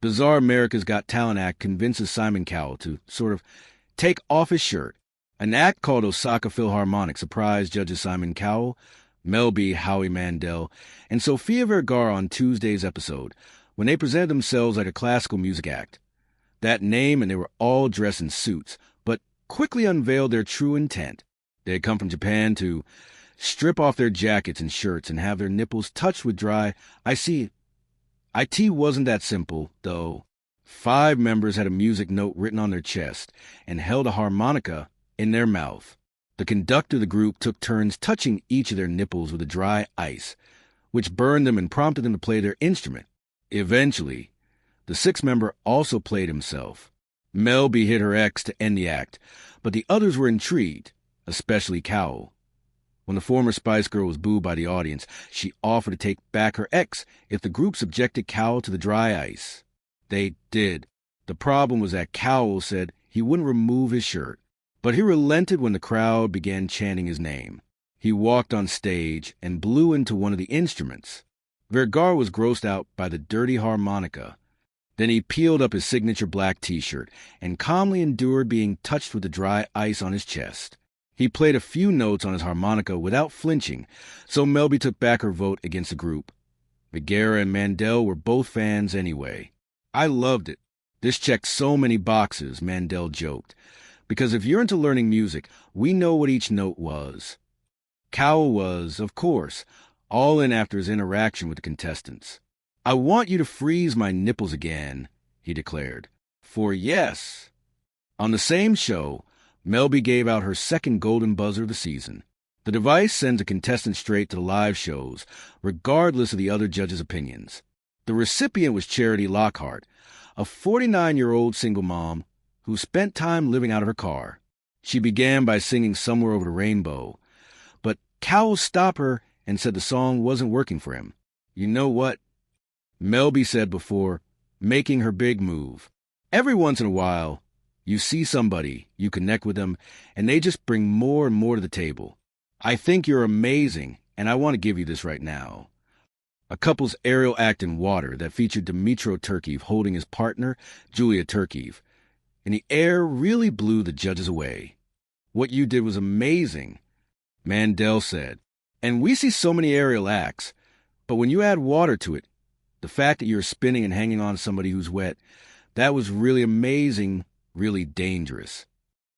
Bizarre America's Got Talent act convinces Simon Cowell to sort of take off his shirt. An act called Osaka Philharmonic surprised judges Simon Cowell, Mel B, Howie Mandel, and Sofia Vergara on Tuesday's episode when they presented themselves like a classical music act. That name, and they were all dressed in suits, but quickly unveiled their true intent. They had come from Japan to strip off their jackets and shirts and have their nipples touched with dry. I see. IT wasn't that simple, though. 5 members had a music note written on their chest and held a harmonica in their mouth. The conductor of the group took turns touching each of their nipples with a dry ice, which burned them and prompted them to play their instrument. Eventually, the 6th member also played himself. Mel B hit her ex to end the act, but the others were intrigued, especially Cowell. When the former Spice Girl was booed by the audience, she offered to take back her ex if the group subjected Cowell to the dry ice. They did. The problem was that Cowell said he wouldn't remove his shirt, but he relented when the crowd began chanting his name. He walked on stage and blew into one of the instruments. Vergara was grossed out by the dirty harmonica. Then he peeled up his signature black T-shirt and calmly endured being touched with the dry ice on his chest. He played a few notes on his harmonica without flinching, so Mel B took back her vote against the group. Vergara and Mandel were both fans anyway. I loved it. This checked so many boxes, Mandel joked. Because if you're into learning music, we know what each note was. Cowell was, of course, all in after his interaction with the contestants. I want you to freeze my nipples again, he declared. For yes. On the same show, Mel B gave out her second golden buzzer of the season. The device sends a contestant straight to the live shows, regardless of the other judges' opinions. The recipient was Charity Lockhart, a 49-year-old single mom who spent time living out of her car. She began by singing Somewhere Over the Rainbow, but Cowell stopped her and said the song wasn't working for him. You know what? Mel B said before making her big move. Every once in a while, you see somebody, you connect with them, and they just bring more and more to the table. I think you're amazing, and I want to give you this right now. A couple's aerial act in water that featured Dmitro Turkiv holding his partner, Julia Turkiv. And the air really blew the judges away. What you did was amazing, Mandel said. And we see so many aerial acts, but when you add water to it, the fact that you're spinning and hanging on to somebody who's wet, that was really amazing, really dangerous.